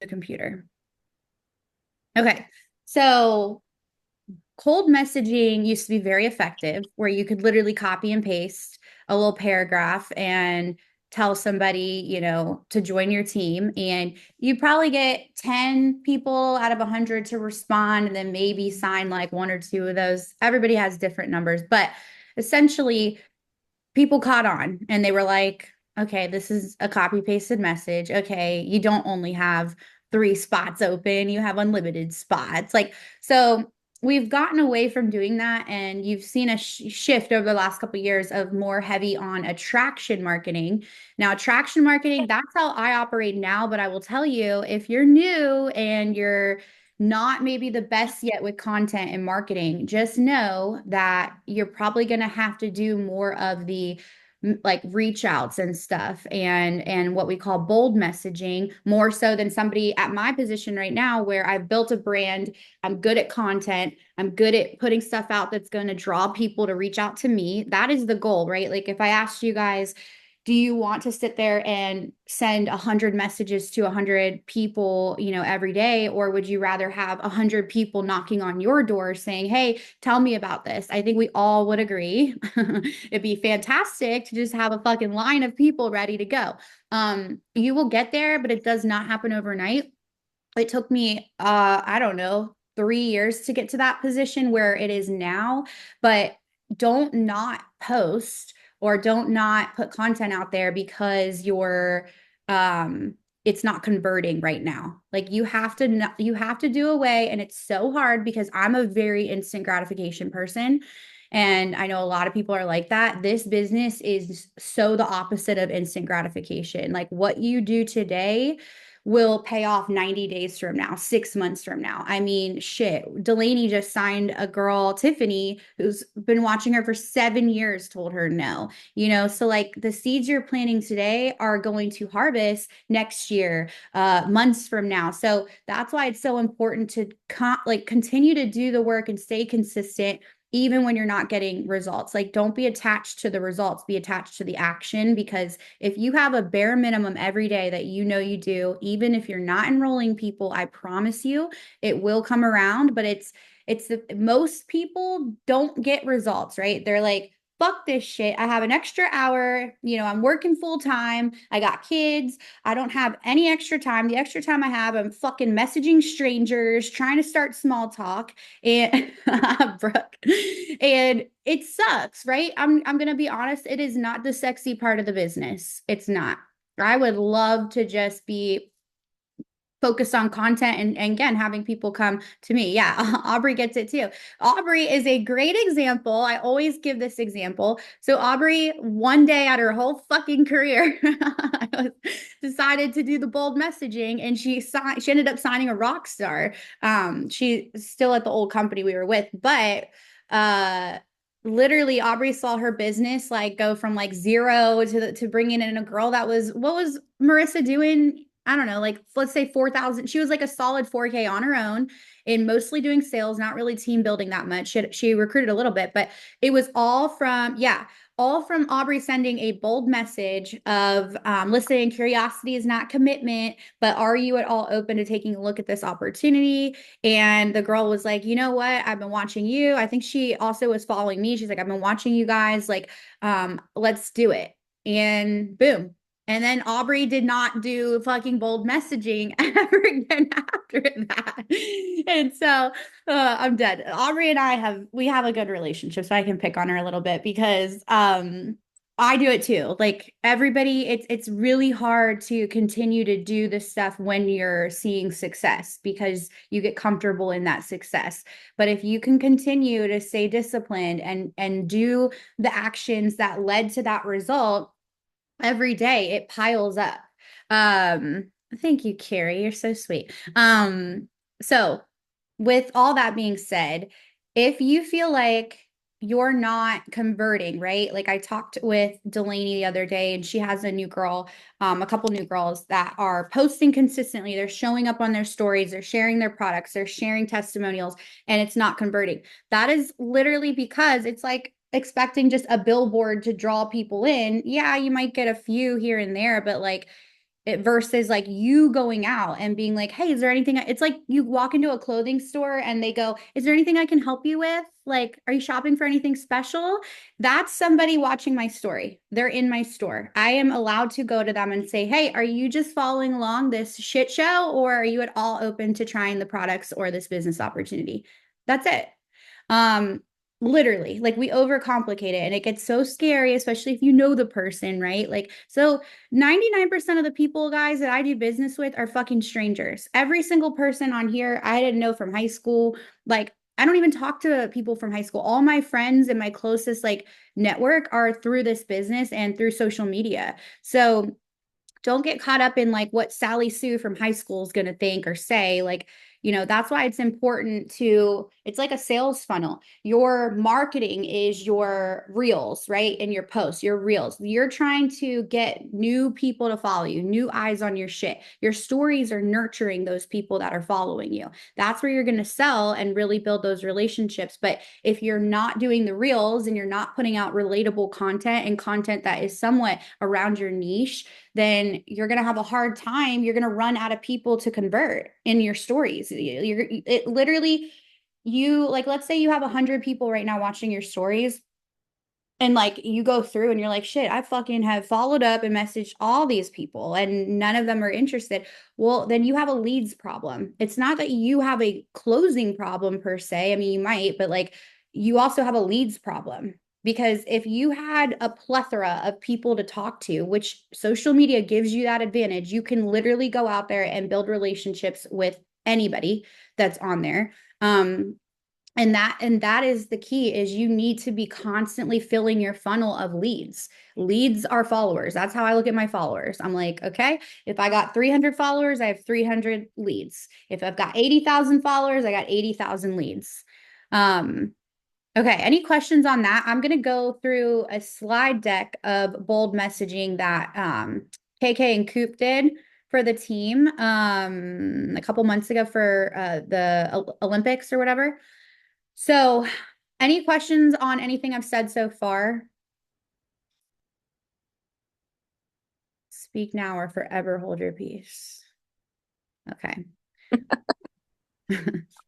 the computer. Okay. So cold messaging used to be very effective, where you could literally copy and paste a little paragraph and tell somebody, to join your team. And you probably get 10 people out of 100 to respond, and then maybe sign like one or two of those. Everybody has different numbers, but essentially, people caught on and they were like, okay, this is a copy pasted message. Okay, you don't only have three spots open, you have unlimited spots. Like, so we've gotten away from doing that, and you've seen a shift over the last couple of years of more heavy on attraction marketing. Now, attraction marketing, that's how I operate now, but I will tell you, if you're new and you're not maybe the best yet with content and marketing, just know that you're probably going to have to do more of the like reach outs and stuff, and what we call bold messaging, more so than somebody at my position right now, where I've built a brand. I'm good at content, I'm good at putting stuff out that's going to draw people to reach out to me. That is the goal, right? Like, if I asked you guys, do you want to sit there and send 100 messages to 100 people, every day? Or would you rather have 100 people knocking on your door saying, hey, tell me about this? I think we all would agree. It'd be fantastic to just have a fucking line of people ready to go. You will get there, but it does not happen overnight. It took me, I don't know, 3 years to get to that position where it is now. But don't not post, or don't not put content out there because um it's not converting right now. Like, you have to do away, and it's so hard because I'm a very instant gratification person. And I know a lot of people are like that. This business is so the opposite of instant gratification. Like, what you do today will pay off 90 days from now, 6 months from now. I mean, shit. Delaney just signed a girl, Tiffany, who's been watching her for 7 years, told her no. So like, the seeds you're planting today are going to harvest next year, months from now. So that's why it's so important to continue to do the work and stay consistent, even when you're not getting results. Like, don't be attached to the results, be attached to the action. Because if you have a bare minimum every day that you do, even if you're not enrolling people, I promise you it will come around. But most people don't get results, right? They're like, fuck this shit. I have an extra hour. I'm working full time. I got kids. I don't have any extra time. The extra time I have, I'm fucking messaging strangers, trying to start small talk. And Brooke, and it sucks, right? I'm gonna be honest. It is not the sexy part of the business. It's not. I would love to just be focused on content, and again, having people come to me. Yeah, Aubrey gets it too. Aubrey is a great example. I always give this example. So Aubrey, one day out of her whole fucking career, decided to do the bold messaging, and she ended up signing a rock star. She's still at the old company we were with, but literally, Aubrey saw her business like go from like zero to bringing in a girl that was, what was Marissa doing? I don't know, like, let's say 4,000. She was like a solid 4K on her own, and mostly doing sales, not really team building that much. She recruited a little bit, but it was all from Aubrey sending a bold message of, listen, curiosity is not commitment, but are you at all open to taking a look at this opportunity? And the girl was like, you know what? I've been watching you. I think she also was following me. She's like, I've been watching you guys. Like, let's do it. And boom. And then Aubrey did not do fucking bold messaging ever again after that. And so I'm dead. Aubrey and we have a good relationship, so I can pick on her a little bit because I do it too. Like, everybody, it's really hard to continue to do this stuff when you're seeing success, because you get comfortable in that success. But if you can continue to stay disciplined and do the actions that led to that result every day, it piles up. Thank you, Carrie. You're so sweet. So with all that being said, if you feel like you're not converting, right? Like, I talked with Delaney the other day, and she has a couple new girls that are posting consistently. They're showing up on their stories, they're sharing their products, they're sharing testimonials, and it's not converting. That is literally because it's like expecting just a billboard to draw people in. Yeah, you might get a few here and there, but like, it versus like you going out and being like, hey, is there anything? It's like you walk into a clothing store and they go, is there anything I can help you with? Like, are you shopping for anything special? That's somebody watching my story. They're in my store. I am allowed to go to them and say, hey, are you just following along this shit show, or are you at all open to trying the products or this business opportunity? That's it. Um, Literally, like we overcomplicate it and it gets so scary, especially if you know the person, right? Like, so 99% of the people, guys, that I do business with are fucking strangers. Every single person on here I didn't know from high school. Like, I don't even talk to people from high school. All my friends and my closest like network are through this business and through social media. So don't get caught up in like what Sally Sue from high school is going to think or say. Like, that's why it's important to, it's like a sales funnel. Your marketing is your reels, right? And your posts, your reels. You're trying to get new people to follow you, new eyes on your shit. Your stories are nurturing those people that are following you. That's where you're going to sell and really build those relationships. But if you're not doing the reels and you're not putting out relatable content and content that is somewhat around your niche, then you're going to have a hard time. You're going to run out of people to convert in your stories. It literally, you like, let's say you have 100 people right now watching your stories. And like you go through and you're like, shit, I fucking have followed up and messaged all these people and none of them are interested. Well, then you have a leads problem. It's not that you have a closing problem per se. I mean, you might, but like you also have a leads problem. Because if you had a plethora of people to talk to, which social media gives you that advantage, you can literally go out there and build relationships with anybody that's on there. And that is the key, is you need to be constantly filling your funnel of leads. Leads are followers. That's how I look at my followers. I'm like, okay, if I got 300 followers, I have 300 leads. If I've got 80,000 followers, I got 80,000 leads. Okay, any questions on that? I'm going to go through a slide deck of bold messaging that KK and Coop did for the team a couple months ago for the Olympics or whatever. So, any questions on anything I've said so far? Speak now or forever hold your peace. Okay.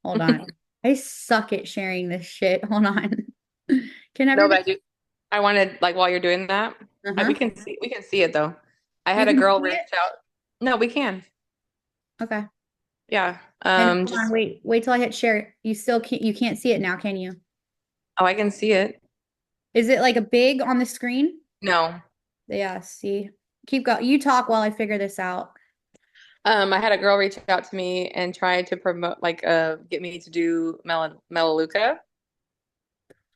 Hold on. I suck at sharing this shit. Hold on. Can No, but everybody? I wanted like while you're doing that, Uh-huh. we can see it though. I You had a can girl see reach it? out. No, we can. Okay. Yeah. And hold on, Just wait till I hit share. You can't see it now, can you? oh, I can see it. Is it like a big on the screen? No. Yeah, see. Keep going. You talk while I figure this out. I had a girl reach out to me and try to promote like get me to do Melaleuca.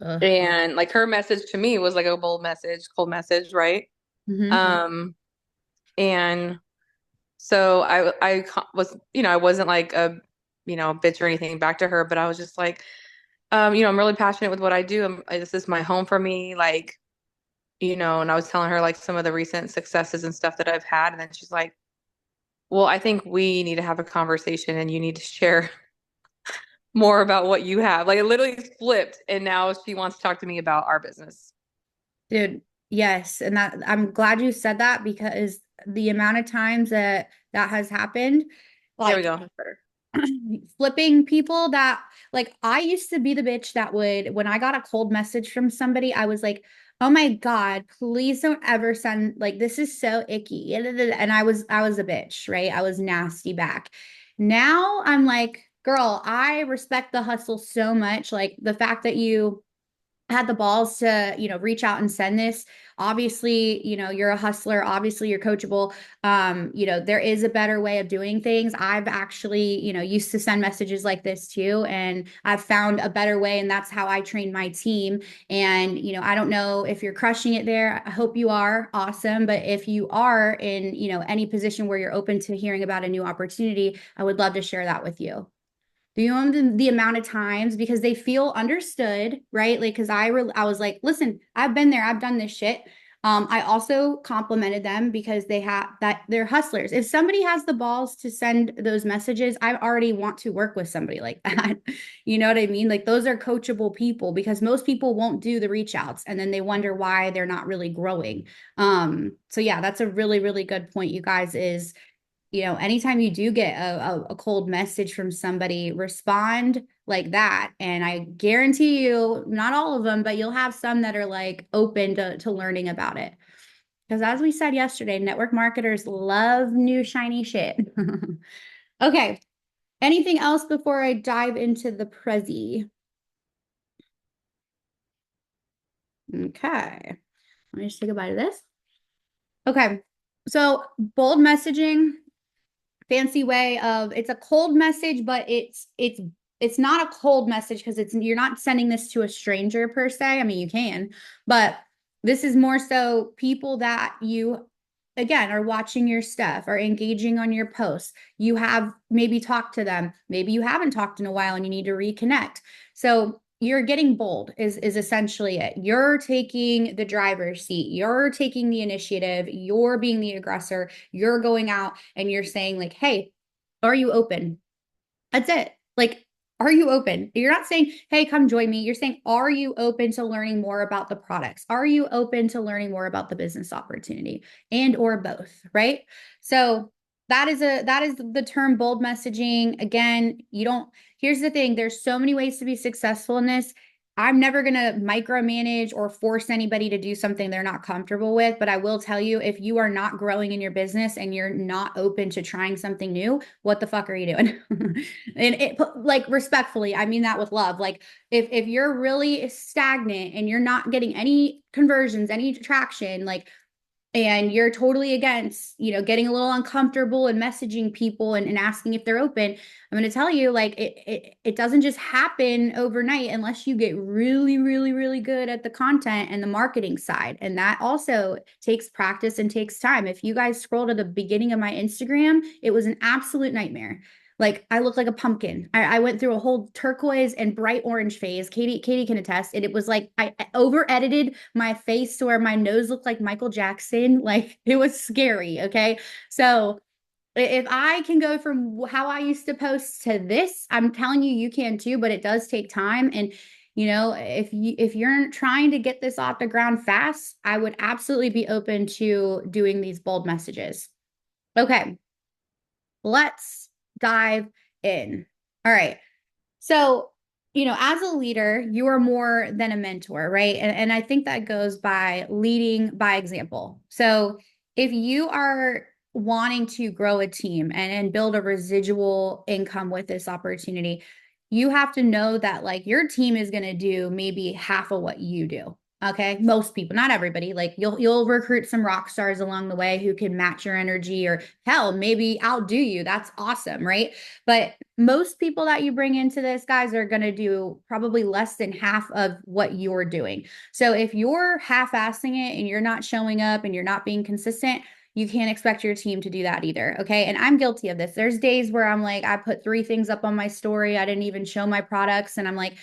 Ugh. And like her message to me was like a bold message, cold message, right? Mm-hmm. Um, and so was, I wasn't like a, bitch or anything back to her, but I was just like, I'm really passionate with what I do. This is my home for me. Like, and I was telling her like some of the recent successes and stuff that I've had. And then she's like, well, I think we need to have a conversation and you need to share more about what you have. Like it literally flipped. And now she wants to talk to me about our business. Dude, yes. And that I'm glad you said that, because the amount of times that that has happened, There we like go. flipping people that, like, I used to be the bitch that would, when I got a cold message from somebody, I was like, oh my God, please don't ever send, like, this is so icky. And I was a bitch, right? I was nasty back. Now I'm like, girl, I respect the hustle so much. Like the fact that you had the balls to, reach out and send this. Obviously, you're a hustler. Obviously, you're coachable. There is a better way of doing things. I've actually, used to send messages like this too. And I've found a better way. And that's how I train my team. And, I don't know if you're crushing it there. I hope you are. Awesome. But if you are in, any position where you're open to hearing about a new opportunity, I would love to share that with you. Do you know the amount of times, because they feel understood, right? Like, because I was like, listen, I've been there, I've done this shit. I also complimented them because they have that they're hustlers. If somebody has the balls to send those messages, I already want to work with somebody like that. You know what I mean? Like those are coachable people because most people won't do the reach outs and then they wonder why they're not really growing. So yeah, that's a really, really good point, you guys, is anytime you do get a cold message from somebody, respond like that. And I guarantee you, not all of them, but you'll have some that are like open to learning about it. Because as we said yesterday, network marketers love new shiny shit. Okay. Anything else before I dive into the Prezi? Okay. Let me just take a bite of this. Okay. So bold messaging, fancy way of it's a cold message, but it's not a cold message because it's you're not sending this to a stranger per se. I mean, you can, but this is more so people that you again are watching your stuff, are engaging on your posts. You have maybe talked to them, maybe you haven't talked in a while and you need to reconnect. So you're getting bold is essentially it. You're taking the driver's seat. You're taking the initiative. You're being the aggressor. You're going out and you're saying like, "Hey, are you open?" That's it. Like, are you open? You're not saying, "Hey, come join me." You're saying, "Are you open to learning more about the products? Are you open to learning more about the business opportunity?" And or both, right? So that is the term bold messaging. Again, you don't here's the thing, there's so many ways to be successful in this. I'm never going to micromanage or force anybody to do something they're not comfortable with. But I will tell you, if you are not growing in your business and you're not open to trying something new, what the fuck are you doing? And it like respectfully, I mean that with love. Like if you're really stagnant and you're not getting any conversions, any traction, like and you're totally against getting a little uncomfortable and messaging people and asking if they're open, I'm going to tell you like it doesn't just happen overnight unless you get really really really good at the content and the marketing side, and that also takes practice and takes time. If you guys scroll to the beginning of my Instagram, it was an absolute nightmare. Like I look like a pumpkin. I went through a whole turquoise and bright orange phase. Katie can attest. And it was like I over edited my face to where my nose looked like Michael Jackson. Like it was scary. Okay. So if I can go from how I used to post to this, I'm telling you, you can too, but it does take time. And if you're trying to get this off the ground fast, I would absolutely be open to doing these bold messages. Okay, let's dive in. All right. So, as a leader, you are more than a mentor, right? And I think that goes by leading by example. So, if you are wanting to grow a team and build a residual income with this opportunity, you have to know that like your team is going to do maybe half of what you do. Okay. Most people, not everybody. Like you'll recruit some rock stars along the way who can match your energy or hell, maybe outdo you. That's awesome, right? But most people that you bring into this, guys, are going to do probably less than half of what you're doing. So if you're half-assing it and you're not showing up and you're not being consistent, you can't expect your team to do that either. Okay. And I'm guilty of this. There's days where I'm like, I put 3 things up on my story. I didn't even show my products. And I'm like,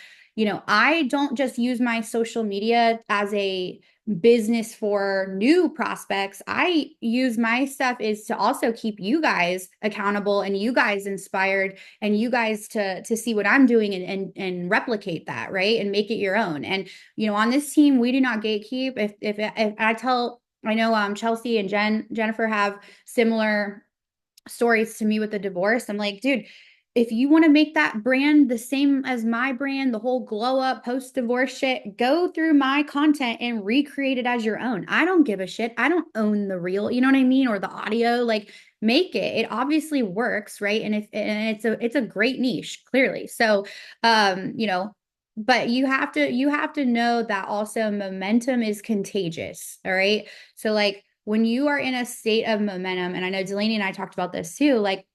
I don't just use my social media as a business for new prospects. I use my stuff is to also keep you guys accountable and you guys inspired and you guys to see what I'm doing and replicate that, right? And make it your own. And on this team, we do not gatekeep. If I know Chelsea and Jennifer have similar stories to me with the divorce. I'm like, dude, if you want to make that brand the same as my brand, the whole glow up post divorce shit, go through my content and recreate it as your own. I don't give a shit. I don't own the reel, you know what I mean? Or the audio, like make it. It obviously works, right? And it's a great niche, clearly. So but you have to know that also momentum is contagious. All right. So like when you are in a state of momentum, and I know Delaney and I talked about this too, like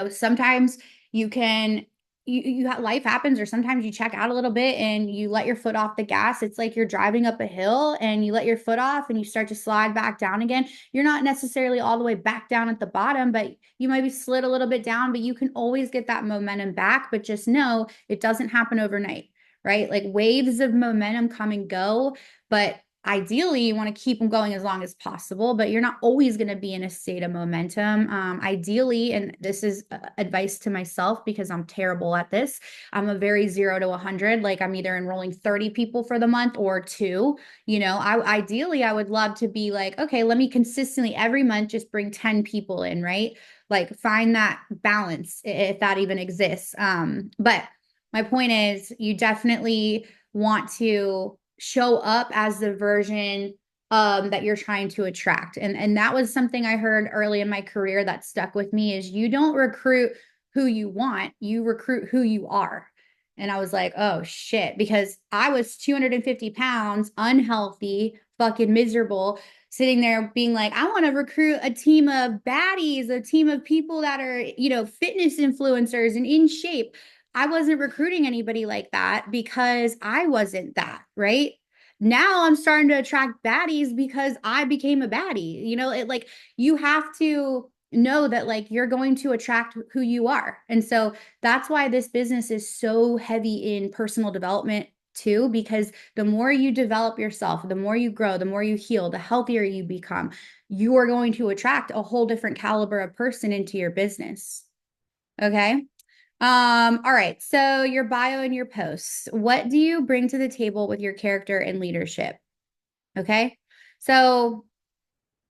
sometimes you can life happens, or sometimes you check out a little bit and you let your foot off the gas. It's like you're driving up a hill and you let your foot off and you start to slide back down again. You're not necessarily all the way back down at the bottom, but you maybe slid a little bit down, but you can always get that momentum back. But just know it doesn't happen overnight, right? Like waves of momentum come and go, but ideally you want to keep them going as long as possible, but you're not always going to be in a state of momentum. Ideally, and this is advice to myself because I'm terrible at this, I'm a very 0 to 100. Like I'm either enrolling 30 people for the month or two. Ideally I would love to be like, okay, let me consistently every month just bring 10 people in, right? Like find that balance if that even exists. But my point is, you definitely want to show up as the version that you're trying to attract. And that was something I heard early in my career that stuck with me is you don't recruit who you want, you recruit who you are. And I was like, oh shit, because I was 250 pounds, unhealthy, fucking miserable, sitting there being like, I want to recruit a team of baddies, a team of people that are, fitness influencers and in shape. I wasn't recruiting anybody like that because I wasn't that, right? Now I'm starting to attract baddies because I became a baddie. You have to know that like you're going to attract who you are. And so that's why this business is so heavy in personal development too, because the more you develop yourself, the more you grow, the more you heal, the healthier you become, you are going to attract a whole different caliber of person into your business. Okay. All right. So your bio and your posts, what do you bring to the table with your character and leadership? Okay. So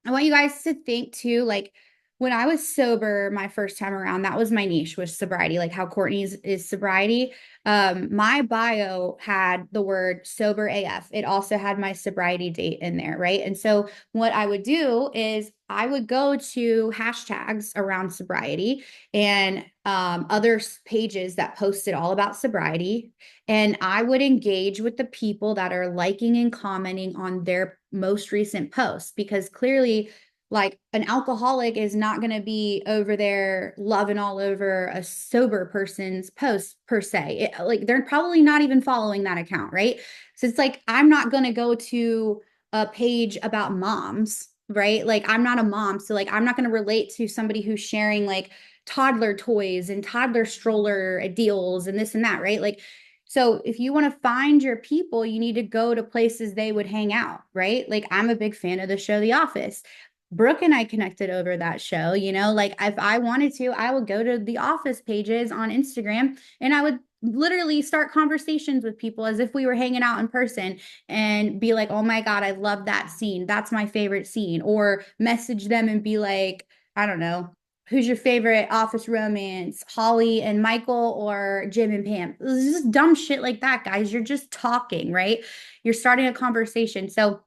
I want you guys to think too, like when I was sober my first time around, that was my niche was sobriety, like how Courtney's is sobriety. My bio had the word sober AF. It also had my sobriety date in there, right? And so what I would do is I would go to hashtags around sobriety and other pages that posted all about sobriety. And I would engage with the people that are liking and commenting on their most recent posts because clearly like an alcoholic is not going to be over there loving all over a sober person's post per se. Like they're probably not even following that account, right? So it's like I'm not going to go to a page about moms, right? Like I'm not a mom, so like I'm not going to relate to somebody who's sharing like toddler toys and toddler stroller deals and this and that, right? Like so if you want to find your people, you need to go to places they would hang out, right? Like I'm a big fan of the show The Office. Brooke and I connected over that show, like if I wanted to, I would go to the office pages on Instagram and I would literally start conversations with people as if we were hanging out in person and be like, oh my God, I love that scene. That's my favorite scene. Or message them and be like, I don't know, who's your favorite office romance, Holly and Michael or Jim and Pam? It's just dumb shit like that, guys. You're just talking, right? You're starting a conversation. So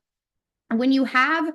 when you have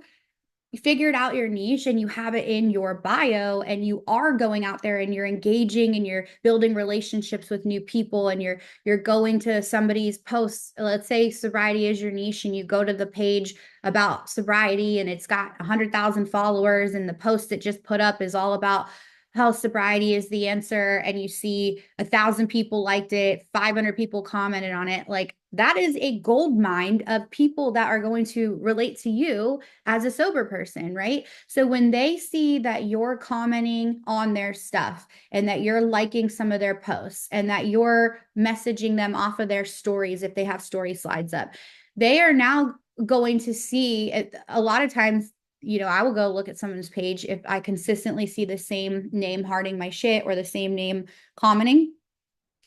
figured out your niche and you have it in your bio and you are going out there and you're engaging and you're building relationships with new people and you're going to somebody's posts, let's say sobriety is your niche and you go to the page about sobriety and it's got 100,000 followers and the post it just put up is all about how sobriety is the answer and you see 1,000 people liked it, 500 people commented on it, like that is a gold mine of people that are going to relate to you as a sober person, right? So when they see that you're commenting on their stuff and that you're liking some of their posts and that you're messaging them off of their stories if they have story slides up, they are now going to see a lot of times. I will go look at someone's page if I consistently see the same name hearting my shit or the same name commenting.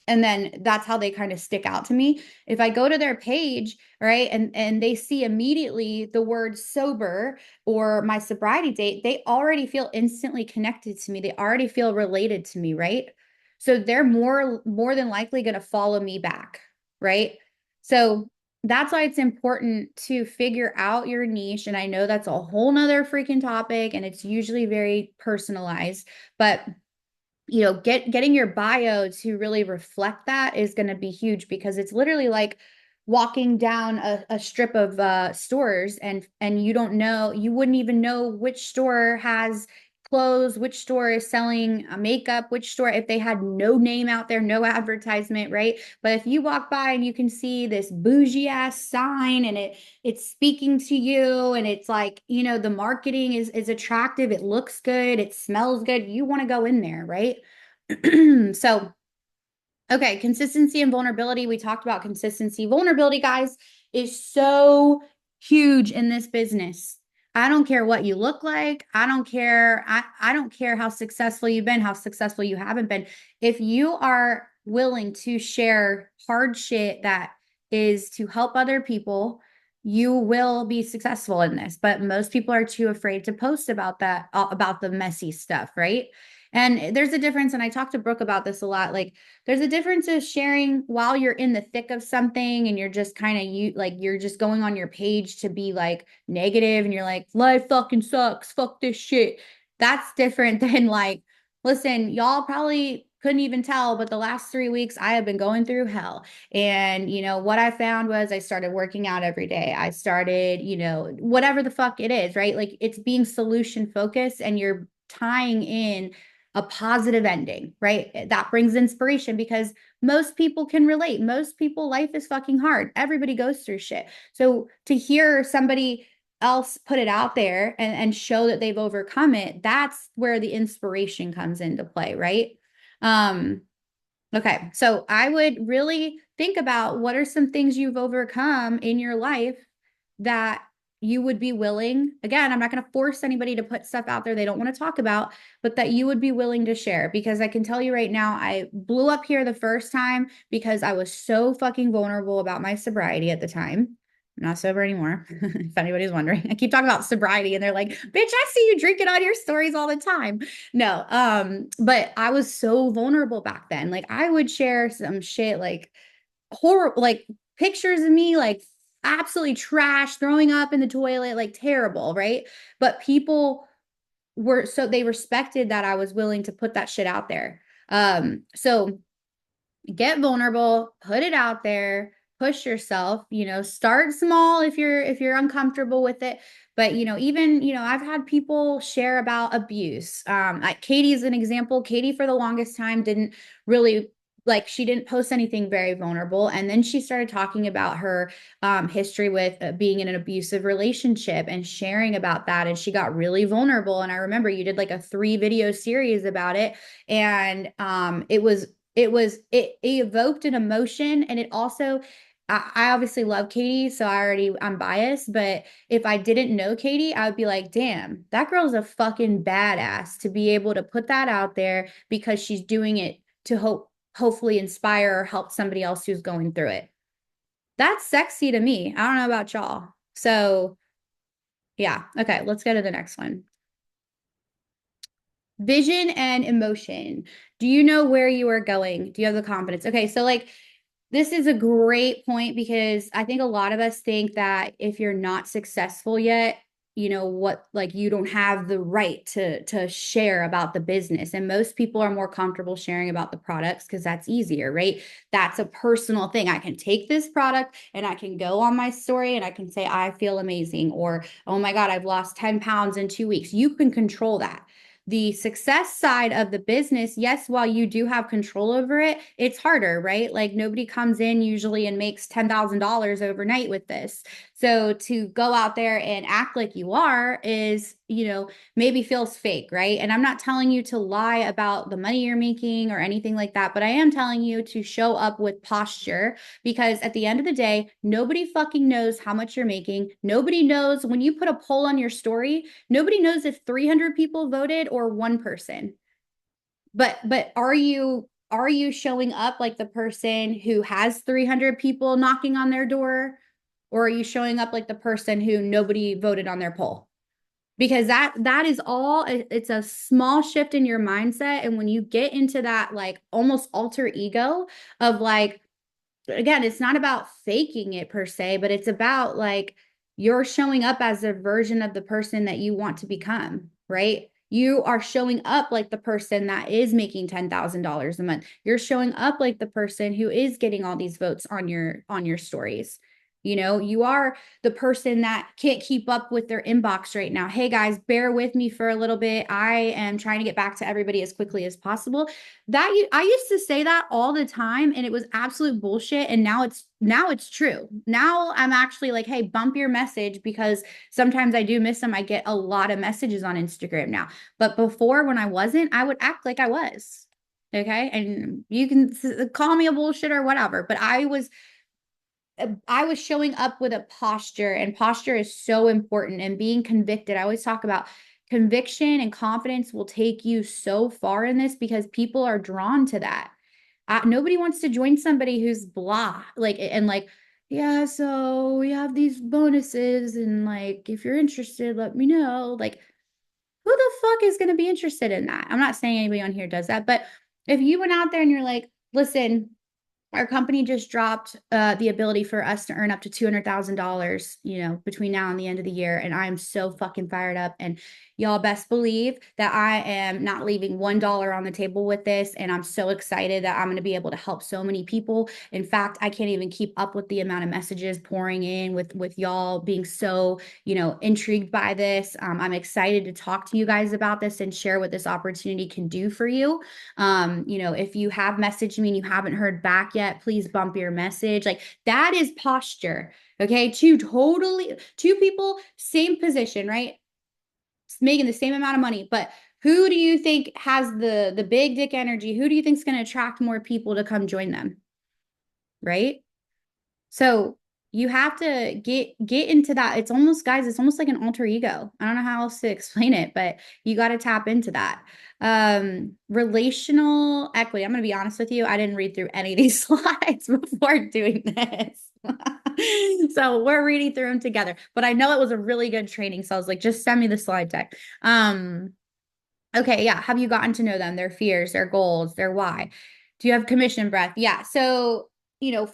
And then that's how they kind of stick out to me. If I go to their page, right, and they see immediately the word sober or my sobriety date, they already feel instantly connected to me. They already feel related to me, right? So they're more than likely going to follow me back, right? So that's why it's important to figure out your niche. And I know that's a whole nother freaking topic, and it's usually very personalized, but getting your bio to really reflect that is going to be huge because it's literally like walking down a strip of stores and you wouldn't even know which store has clothes, which store is selling makeup, which store if they had no name out there, no advertisement, right? But if you walk by and you can see this bougie ass sign and it's speaking to you and it's like, the marketing is attractive, it looks good, it smells good, you want to go in there, right? So okay, consistency and vulnerability. We talked about consistency. Vulnerability, guys, is so huge in this business. I don't care what you look like. I don't care. I don't care how successful you've been, how successful you haven't been. If you are willing to share hard shit that is to help other people, you will be successful in this. But most people are too afraid to post about that, about the messy stuff, right? And there's a difference. And I talked to Brooke about this a lot. Like, there's a difference of sharing while you're in the thick of something and you're just kind of you're just going on your page to be like negative and you're like, life fucking sucks, fuck this shit. That's different than like, listen, y'all probably couldn't even tell, but the last 3 weeks I have been going through hell. And what I found was I started working out every day. I started, whatever the fuck it is, right? Like, it's being solution focused and you're tying in a positive ending, right? That brings inspiration because most people can relate. Most people, life is fucking hard. Everybody goes through shit. So to hear somebody else put it out there and show that they've overcome it, that's where the inspiration comes into play, right? Um, okay. So I would really think about what are some things you've overcome in your life that you would be willing, again, I'm not going to force anybody to put stuff out there they don't want to talk about, but that you would be willing to share. Because I can tell you right now, I blew up here the first time because I was so fucking vulnerable about my sobriety at the time. I'm not sober anymore, if anybody's wondering. I keep talking about sobriety and they're like, bitch, I see you drinking on your stories all the time. No, but I was so vulnerable back then. Like, I would share some shit like horrible, like pictures of me like absolutely trash, throwing up in the toilet, like terrible, right? But people were so they respected that I was willing to put that shit out there. So get vulnerable, put it out there, push yourself, start small if you're uncomfortable with it. But even I've had people share about abuse. Katie's an example. Katie for the longest time didn't really, like, she didn't post anything very vulnerable, and then she started talking about her history with being in an abusive relationship and sharing about that, and she got really vulnerable. And I remember you did like a 3 video series about it, and it evoked an emotion, and it also, I obviously love Katie, so I'm biased, but if I didn't know Katie, I would be like, damn, that girl's a fucking badass to be able to put that out there because she's doing it to hopefully inspire or help somebody else who's going through it. That's sexy to me. I don't know about y'all. So yeah. Okay, let's go to the next one. Vision and emotion. Do you know where you are going? Do you have the confidence? Okay, so like, this is a great point because I think a lot of us think that if you're not successful yet, what, like, you don't have the right to share about the business. And most people are more comfortable sharing about the products because that's easier, right? That's a personal thing. I can take this product and I can go on my story and I can say I feel amazing, or oh my God, I've lost 10 pounds in 2 weeks. You can control that. The success side of the business, yes, while you do have control over it, it's harder, right? Like, nobody comes in usually and makes $10,000 overnight with this. So to go out there and act like you are is, maybe feels fake, right? And I'm not telling you to lie about the money you're making or anything like that, but I am telling you to show up with posture, because at the end of the day, nobody fucking knows how much you're making. Nobody knows when you put a poll on your story, nobody knows if 300 people voted or one person. But are you showing up like the person who has 300 people knocking on their door, or are you showing up like the person who nobody voted on their poll? Because that is all, it's a small shift in your mindset, and when you get into that like almost alter ego of like, again, it's not about faking it per se, but it's about like you're showing up as a version of the person that you want to become, right? You are showing up like the person that is making $10,000 a month. You're showing up like the person who is getting all these votes on your stories. You are the person that can't keep up with their inbox right now. Hey guys, bear with me for a little bit. I am trying to get back to everybody as quickly as possible. I used to say that all the time and it was absolute bullshit, and now it's true. Now I'm actually like, hey, bump your message, because sometimes I do miss them. I get a lot of messages on Instagram now, but before, when I wasn't, I would act like I was. Okay, and you can call me a bullshit or whatever, but I was I was showing up with a posture, and posture is so important, and being convicted. I always talk about conviction and confidence will take you so far in this because people are drawn to that. Nobody wants to join somebody who's blah, like, and like, yeah, so we have these bonuses, and like, if you're interested, let me know. Like, who the fuck is going to be interested in that? I'm not saying anybody on here does that, but if you went out there and you're like, listen, our company just dropped the ability for us to earn up to $200,000, between now and the end of the year. And I'm so fucking fired up. And y'all best believe that I am not leaving $1 on the table with this. And I'm so excited that I'm going to be able to help so many people. In fact, I can't even keep up with the amount of messages pouring in with y'all being so, intrigued by this. I'm excited to talk to you guys about this and share what this opportunity can do for you. If you have messaged me and you haven't heard back yet, please bump your message. Like, that is posture. Okay. Two people, same position, right? Making the same amount of money, but who do you think has the big dick energy? Who do you think is going to attract more people to come join them? Right? So you have to get into that. It's almost, guys, it's almost like an alter ego. I don't know how else to explain it, but you got to tap into that. Relational equity. I'm going to be honest with you. I didn't read through any of these slides before doing this. So we're reading through them together, but I know it was a really good training. So I was like, just send me the slide deck. Okay, yeah. Have you gotten to know them, their fears, their goals, their why? Do you have commission breath? Yeah. So,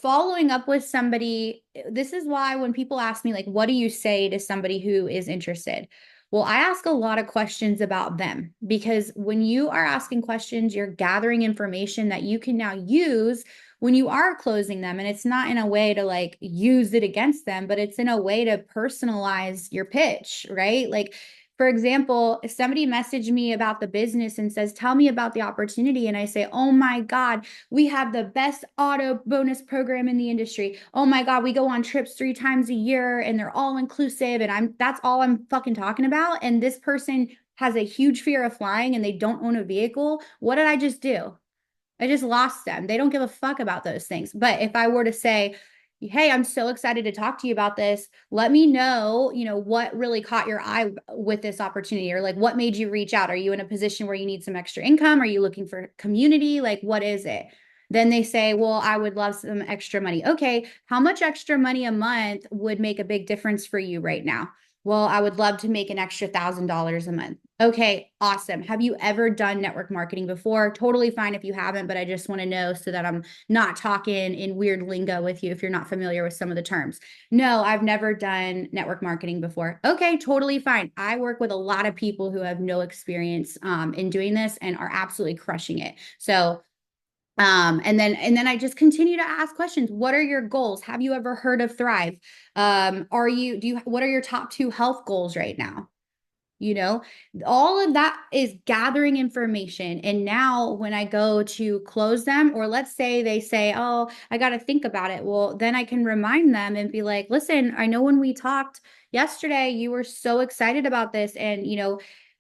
following up with somebody, this is why when people ask me, like, what do you say to somebody who is interested? Well, I ask a lot of questions about them, because when you are asking questions, you're gathering information that you can now use when you are closing them. And it's not in a way to like use it against them, but it's in a way to personalize your pitch, right? Like, for example, if somebody messaged me about the business and says, tell me about the opportunity, and I say, oh my God, we have the best auto bonus program in the industry. Oh my God, we go on trips 3 times a year and they're all inclusive. And that's all I'm fucking talking about. And this person has a huge fear of flying and they don't own a vehicle. What did I just do? I just lost them. They don't give a fuck about those things. But if I were to say, hey, I'm so excited to talk to you about this. Let me know, what really caught your eye with this opportunity, or like what made you reach out? Are you in a position where you need some extra income? Are you looking for community? Like, what is it? Then they say, well, I would love some extra money. Okay, how much extra money a month would make a big difference for you right now? Well, I would love to make an extra $1,000 a month. Okay, awesome. Have you ever done network marketing before? Totally fine if you haven't, but I just want to know so that I'm not talking in weird lingo with you if you're not familiar with some of the terms. No, I've never done network marketing before. Okay, totally fine. I work with a lot of people who have no experience in doing this and are absolutely crushing it. So and then I just continue to ask questions. What are your goals? Have you ever heard of Thrive? What are your top 2 health goals right now? You know, all of that is gathering information. And now when I go to close them, or let's say they say, oh, I got to think about it. Well, then I can remind them and be like, listen, I know when we talked yesterday, you were so excited about this. And,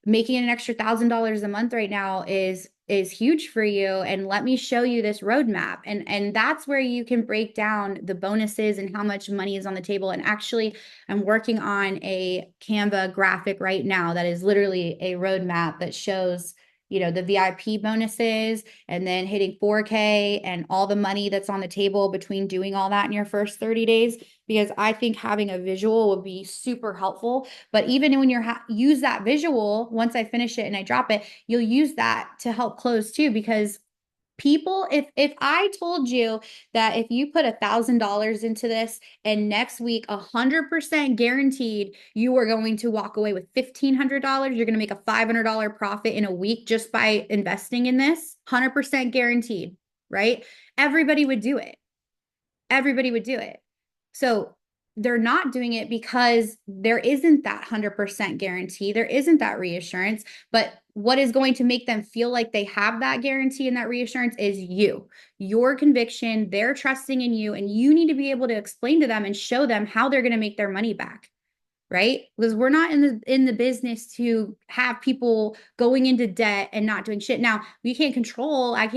making an extra $1,000 a month right now is huge for you, and let me show you this roadmap. And that's where you can break down the bonuses and how much money is on the table. And actually, I'm working on a Canva graphic right now that is literally a roadmap that shows, the VIP bonuses, and then hitting 4K and all the money that's on the table between doing all that in your first 30 days. Because I think having a visual would be super helpful. But even when use that visual, once I finish it and I drop it, you'll use that to help close too. Because people, if I told you that if you put $1,000 into this and next week 100% guaranteed you are going to walk away with $1,500, you're going to make a $500 profit in a week just by investing in this, 100% guaranteed, right? Everybody would do it. Everybody would do it. So they're not doing it because there isn't that 100% guarantee. There isn't that reassurance. But what is going to make them feel like they have that guarantee and that reassurance is your conviction. They're trusting in you, and you need to be able to explain to them and show them how they're going to make their money back. right? Because we're not in the business to have people going into debt and not doing shit. Now, we can't control. I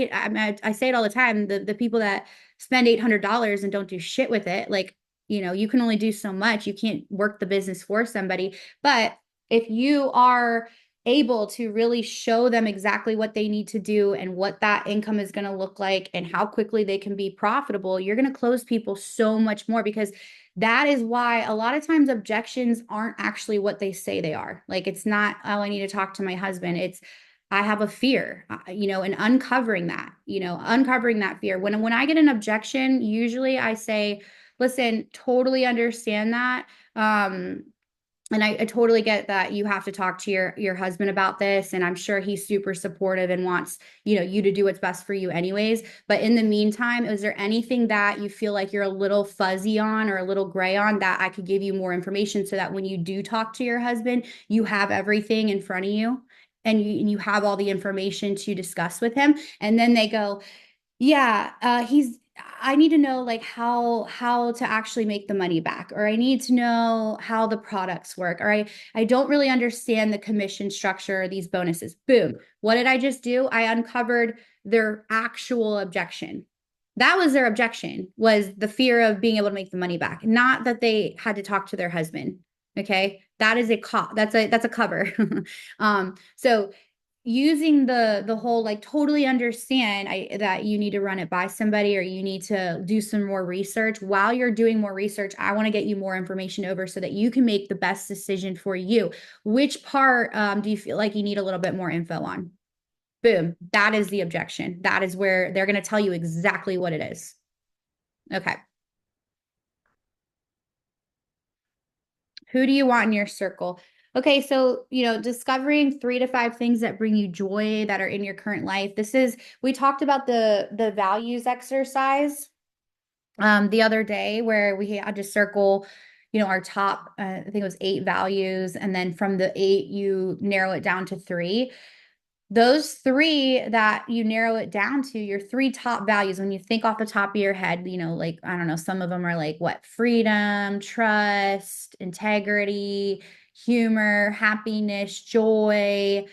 say it all the time. The people that spend $800 and don't do shit with it, like, you can only do so much. You can't work the business for somebody. But if you are able to really show them exactly what they need to do and what that income is going to look like and how quickly they can be profitable, you're going to close people so much more, because that is why a lot of times objections aren't actually what they say they are. Like, it's not, oh, I need to talk to my husband. It's, I have a fear, and uncovering that fear. When I get an objection, usually I say, listen, totally understand that. And I totally get that you have to talk to your husband about this, and I'm sure he's super supportive and wants you to do what's best for you anyways. But in the meantime, is there anything that you feel like you're a little fuzzy on or a little gray on that I could give you more information, so that when you do talk to your husband, you have everything in front of you, and you have all the information to discuss with him? And then they go, yeah, he's I need to know, like, how to actually make the money back, or I need to know how the products work, or I don't really understand the commission structure or these bonuses. Boom. What did I just do? I uncovered their actual objection. That was their objection, was the fear of being able to make the money back, not that they had to talk to their husband. Okay? That is that's a cover. So using the whole, like, totally understand that you need to run it by somebody, or you need to do some more research. While you're doing more research, I want to get you more information over so that you can make the best decision for you. Which part do you feel like you need a little bit more info on? Boom. That is the objection. That is where they're going to tell you exactly what it is. Okay. Who do you want in your circle? Okay, so, discovering 3 to 5 things that bring you joy that are in your current life. We talked about the values exercise the other day, where we had to circle, our top, I think it was 8 values, and then from the 8 you narrow it down to 3. Those 3 that you narrow it down to, your 3 top values, when you think off the top of your head, like, I don't know, some of them are like, what, freedom, trust, integrity, humor, happiness, joy,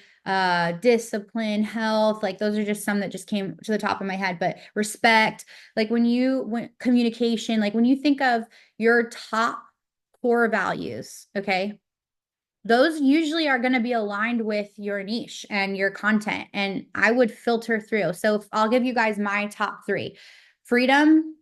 discipline, health. Like, those are just some that just came to the top of my head. But respect, like, when communication, like, when you think of your top core values, okay, those usually are going to be aligned with your niche and your content. And I would filter through. So I'll give you guys my top 3: freedom,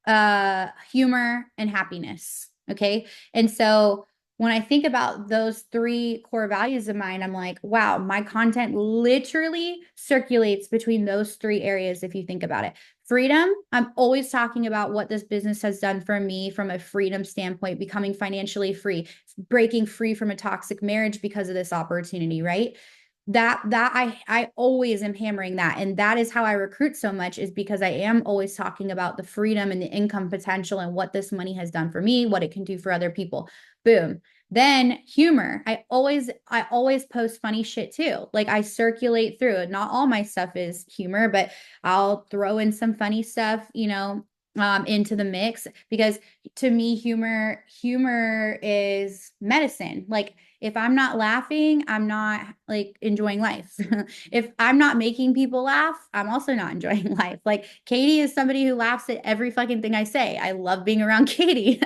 humor, and happiness. Okay. And so when I think about those 3 core values of mine, I'm like, wow, my content literally circulates between those 3 areas. If you think about it, freedom, I'm always talking about what this business has done for me from a freedom standpoint, becoming financially free, breaking free from a toxic marriage because of this opportunity, right? I always am hammering that. And that is how I recruit so much, is because I am always talking about the freedom and the income potential and what this money has done for me, what it can do for other people. Boom. Then humor. I always post funny shit too. Like, I circulate through it. Not all my stuff is humor, but I'll throw in some funny stuff, into the mix, because to me, humor is medicine. Like, if I'm not laughing, I'm not, like, enjoying life. If I'm not making people laugh, I'm also not enjoying life. Like, Katie is somebody who laughs at every fucking thing I say. I love being around Katie.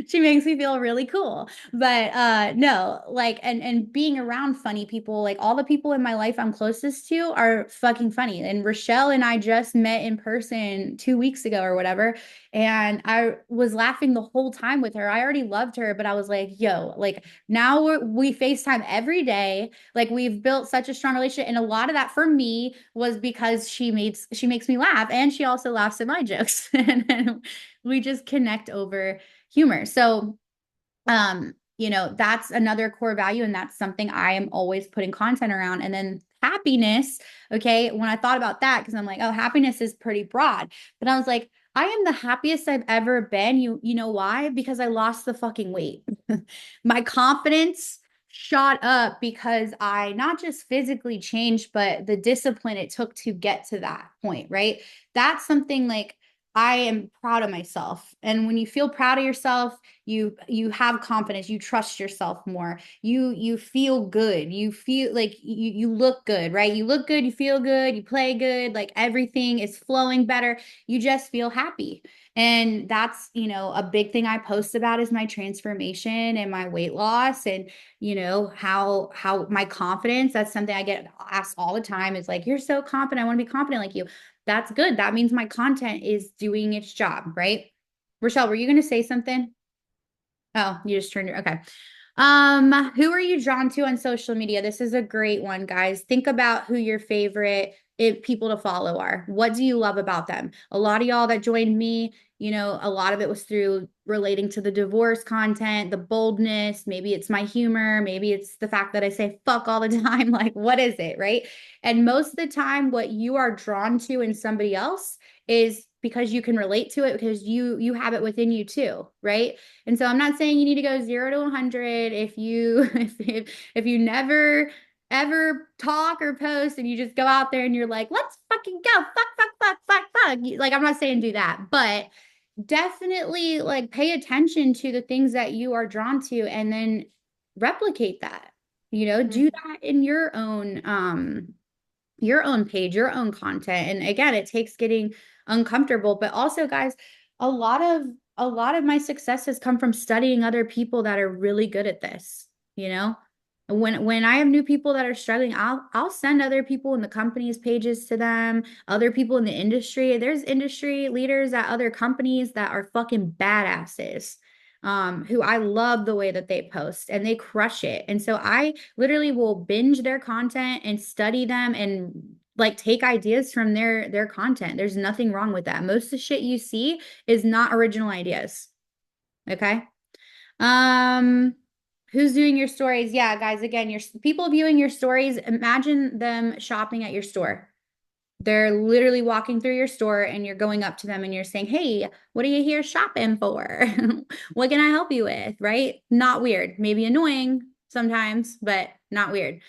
She makes me feel really cool. But no, like, and being around funny people, like, all the people in my life I'm closest to are fucking funny. And Rochelle and I just met in person 2 weeks ago or whatever, and I was laughing the whole time with her. I already loved her, but I was like, yo, like, now we FaceTime every day. Like, we've built such a strong relationship. And a lot of that for me was because she makes me laugh, and she also laughs at my jokes. And we just connect over humor. So that's another core value, and that's something I am always putting content around. And then happiness. Okay. When I thought about that, because I'm like, oh, happiness is pretty broad. But I was like, I am the happiest I've ever been. You know why? Because I lost the fucking weight. My confidence shot up because I not just physically changed, but the discipline it took to get to that point, right? That's something, like, I am proud of myself. And when you feel proud of yourself, you have confidence, you trust yourself more. You feel good. You feel like you look good, right? You look good, you feel good, you play good, like everything is flowing better. You just feel happy. And that's, a big thing I post about is my transformation and my weight loss and how my confidence. That's something I get asked all the time is like, you're so confident. I want to be confident like you. That's good. That means my content is doing its job, right? Rochelle, were you going to say something? Oh, you just turned your, okay. Who are you drawn to on social media? This is a great one, guys. Think about who your favorite people to follow are. What do you love about them? A lot of y'all that joined me, a lot of it was through relating to the divorce content, the boldness. Maybe it's my humor. Maybe it's the fact that I say fuck all the time. Like, what is it, right? And most of the time, what you are drawn to in somebody else is because you can relate to it because you have it within you too, right? And so I'm not saying you need to go 0 to 100 if you if you never ever talk or post and you just go out there and you're like, let's fucking go, fuck. Like, I'm not saying do that, but definitely like pay attention to the things that you are drawn to and then replicate that. Do Mhm. that in your own page, your own content. And again, it takes getting uncomfortable, but also guys, a lot of my success has come from studying other people that are really good at this, you know? When I have new people that are struggling, I'll send other people in the company's pages to them, other people in the industry. There's industry leaders at other companies that are fucking badasses. Who I love the way that they post and they crush it. And so I literally will binge their content and study them and like take ideas from their content. There's nothing wrong with that. Most of the shit you see is not original ideas. Okay. Um, who's doing your stories? Yeah, guys, again, your people viewing your stories, imagine them shopping at your store. They're literally walking through your store and you're going up to them and you're saying, "Hey, what are you here shopping for? What can I help you with?" Right? Not weird. Maybe annoying sometimes, but not weird.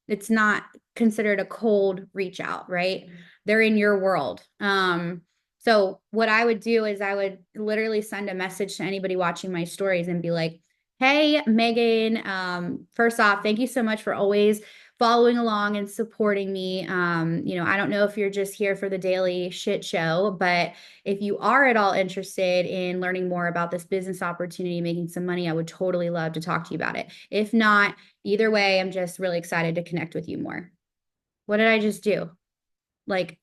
It's not considered a cold reach out, right? They're in your world. So what I would do is I would literally send a message to anybody watching my stories and be like, "Hey, Megan, first off, thank you so much for always following along and supporting me. I don't know if you're just here for the daily shit show, but if you are at all interested in learning more about this business opportunity, making some money, I would totally love to talk to you about it. If not, either way, I'm just really excited to connect with you more." What did I just do? Like,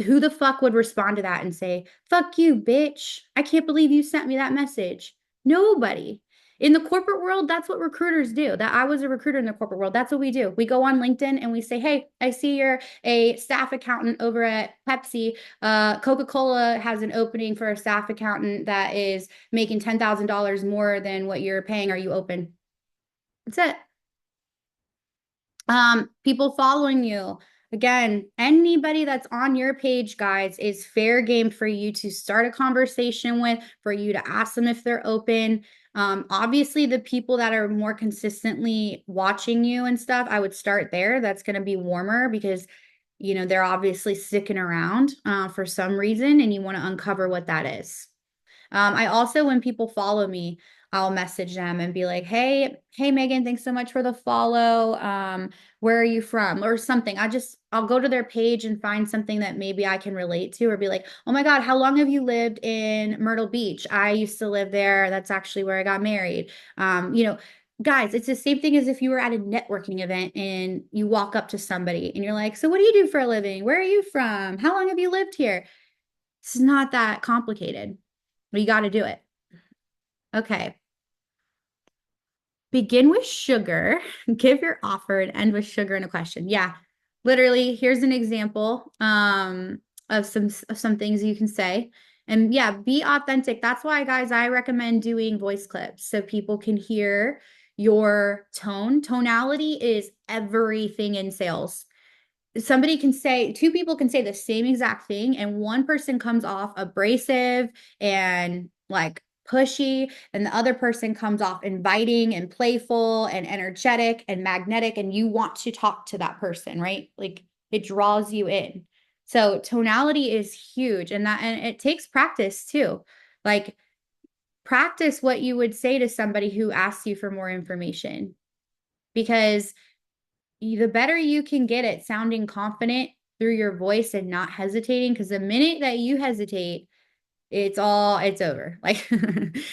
who the fuck would respond to that and say, "Fuck you, bitch. I can't believe you sent me that message"? Nobody. In the corporate world, that's what recruiters do. That I was a recruiter in the corporate world. That's what we do. We go on LinkedIn and we say, "Hey, I see you're a staff accountant over at Pepsi. Coca-Cola has an opening for a staff accountant that is making $10,000 more than what you're paying. Are you open?" That's it. People following you. Again, anybody that's on your page, guys, is fair game for you to start a conversation with, for you to ask them if they're open. Obviously, the people that are more consistently watching you and stuff, I would start there. That's going to be warmer because, they're obviously sticking around for some reason, and you want to uncover what that is. I also, when people follow me, I'll message them and be like, hey, Megan, thanks so much for the follow. Where are you from? Or something. I'll go to their page and find something that maybe I can relate to or be like, "Oh my God, how long have you lived in Myrtle Beach? I used to live there. That's actually where I got married." Guys, it's the same thing as if you were at a networking event and you walk up to somebody and you're like, "So what do you do for a living? Where are you from? How long have you lived here?" It's not that complicated. But you got to do it. Okay. Begin with sugar, give your offer, and end with sugar and a question. Yeah. Literally, here's an example of some things you can say. And yeah, be authentic. That's why, guys, I recommend doing voice clips so people can hear your tone. Tonality is everything in sales. Two people can say the same exact thing, and one person comes off abrasive and like pushy, and the other person comes off inviting and playful and energetic and magnetic, and you want to talk to that person, right? Like, it draws you in. So tonality is huge, and it takes practice too. Like practice what you would say to somebody who asks you for more information, because the better you can get at sounding confident through your voice and not hesitating, because the minute that you hesitate, it's over. Like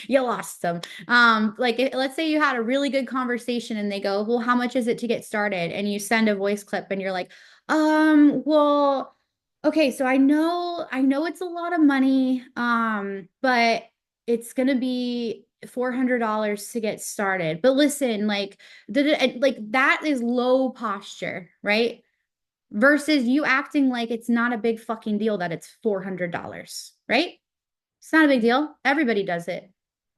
you lost them. Like let's say you had a really good conversation and they go, well, how much is it to get started? And you send a voice clip and you're like, well, okay, so I know it's a lot of money, but it's gonna be $400 to get started. But listen, like that is low posture, right? Versus you acting like it's not a big fucking deal that it's $400, right? It's not a big deal. Everybody does it.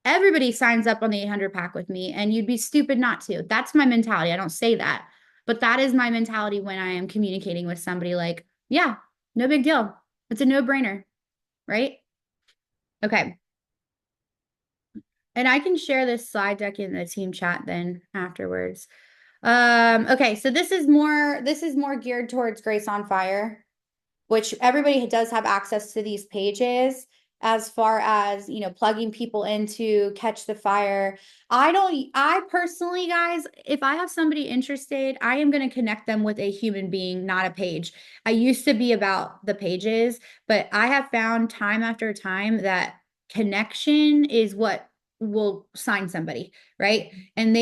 Everybody signs up on the 800 pack with me, and you'd be stupid not to. That's my mentality. I don't say that, but that is my mentality when I am communicating with somebody like, yeah, no big deal. It's a no-brainer, right? Okay. And I can share this slide deck in the team chat then afterwards. Okay, so this is more geared towards Grace on Fire, which everybody does have access to these pages as far as, plugging people into Catch the Fire. I personally, guys, if I have somebody interested, I am going to connect them with a human being, not a page. I used to be about the pages, but I have found time after time that connection is what will sign somebody, right? And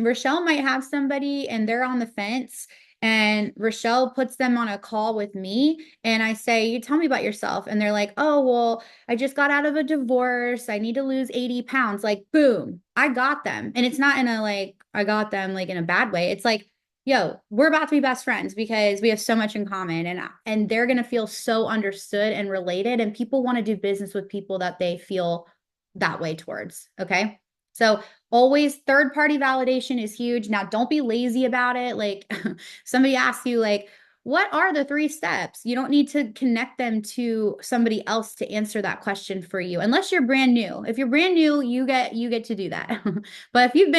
Rochelle might have somebody and they're on the fence, and Rochelle puts them on a call with me, and I say, you tell me about yourself. And they're like, oh, well, I just got out of a divorce. I need to lose 80 pounds. Like, boom, I got them. And it's not in a like, I got them like in a bad way. It's like, yo, we're about to be best friends because we have so much in common, and they're going to feel so understood and related. And people want to do business with people that they feel that way towards. Okay. So always third party validation is huge. Now, don't be lazy about it. Like somebody asks you, like, what are the 3 steps? You don't need to connect them to somebody else to answer that question for you, unless you're brand new. If you're brand new, you get to do that. But if you've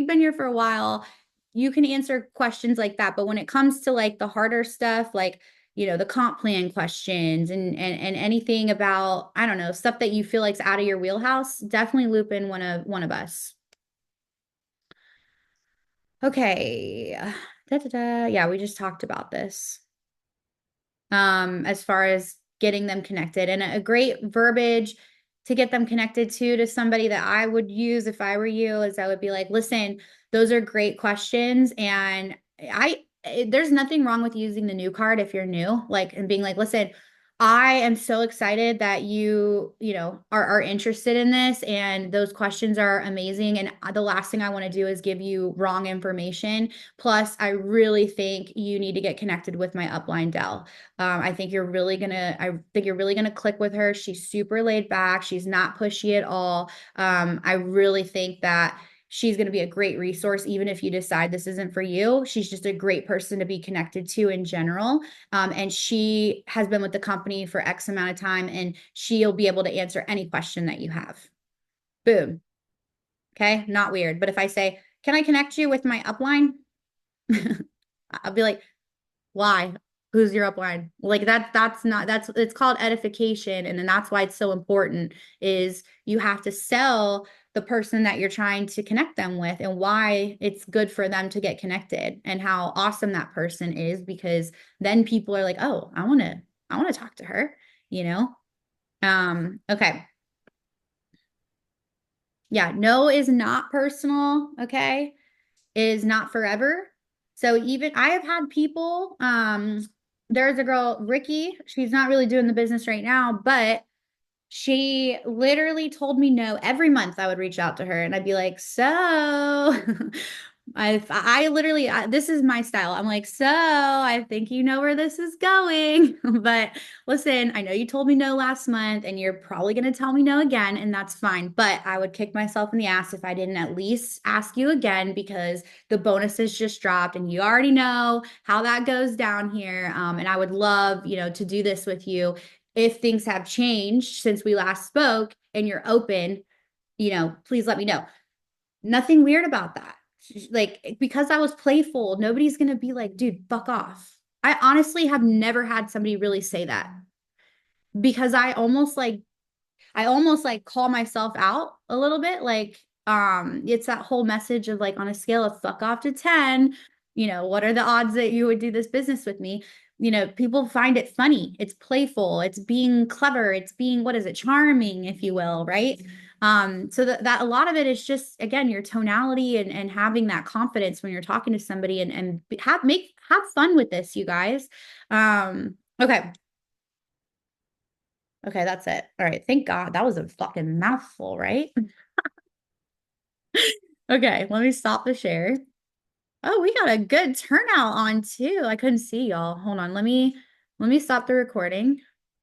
been here for a while, you can answer questions like that. But when it comes to like the harder stuff, like the comp plan questions and anything about, I don't know, stuff that you feel like's out of your wheelhouse, definitely loop in one of us. Okay. Da, da, da. Yeah, we just talked about this. As far as getting them connected, and a great verbiage to get them connected to somebody that I would use if I were you is I would be like, listen, those are great questions. And there's nothing wrong with using the new card if you're new, like, and being like, listen, I am so excited that you are interested in this, and those questions are amazing. And the last thing I want to do is give you wrong information. Plus, I really think you need to get connected with my upline Dell. I think you're really gonna click with her. She's super laid back. She's not pushy at all. I really think that she's going to be a great resource, even if you decide this isn't for you. She's just a great person to be connected to in general. And she has been with the company for X amount of time, and she'll be able to answer any question that you have. Boom. Okay. Not weird. But if I say, can I connect you with my upline? I'll be like, why? Who's your upline? Like that's not, that's, it's called edification. And then that's why it's so important is you have to sell the person that you're trying to connect them with, and why it's good for them to get connected, and how awesome that person is, because then people are like, oh, I want to talk to her, you know? Okay. Yeah, no is not personal, okay? Is not forever. So even I have had people, there's a girl, Ricky, she's not really doing the business right now, but she literally told me no. Every month I would reach out to her and I'd be like, so I literally, this is my style. I'm like, so I think you know where this is going. But listen, I know you told me no last month and you're probably going to tell me no again, and that's fine. But I would kick myself in the ass if I didn't at least ask you again, because the bonuses just dropped and you already know how that goes down here. And I would love, to do this with you. If things have changed since we last spoke and you're open, please let me know. Nothing weird about that. Like, because I was playful, nobody's going to be like, dude, fuck off. I honestly have never had somebody really say that because I almost like call myself out a little bit. Like, it's that whole message of like on a scale of fuck off to 10, what are the odds that you would do this business with me? People find it funny. It's playful. It's being clever. It's being, what is it, charming, if you will, right? So that a lot of it is just, again, your tonality and having that confidence when you're talking to somebody and have fun with this, you guys. Okay. Okay, that's it. All right. Thank God. That was a fucking mouthful, right? Okay, let me stop the share. Oh, we got a good turnout on too. I couldn't see y'all. Hold on. Let me stop the recording.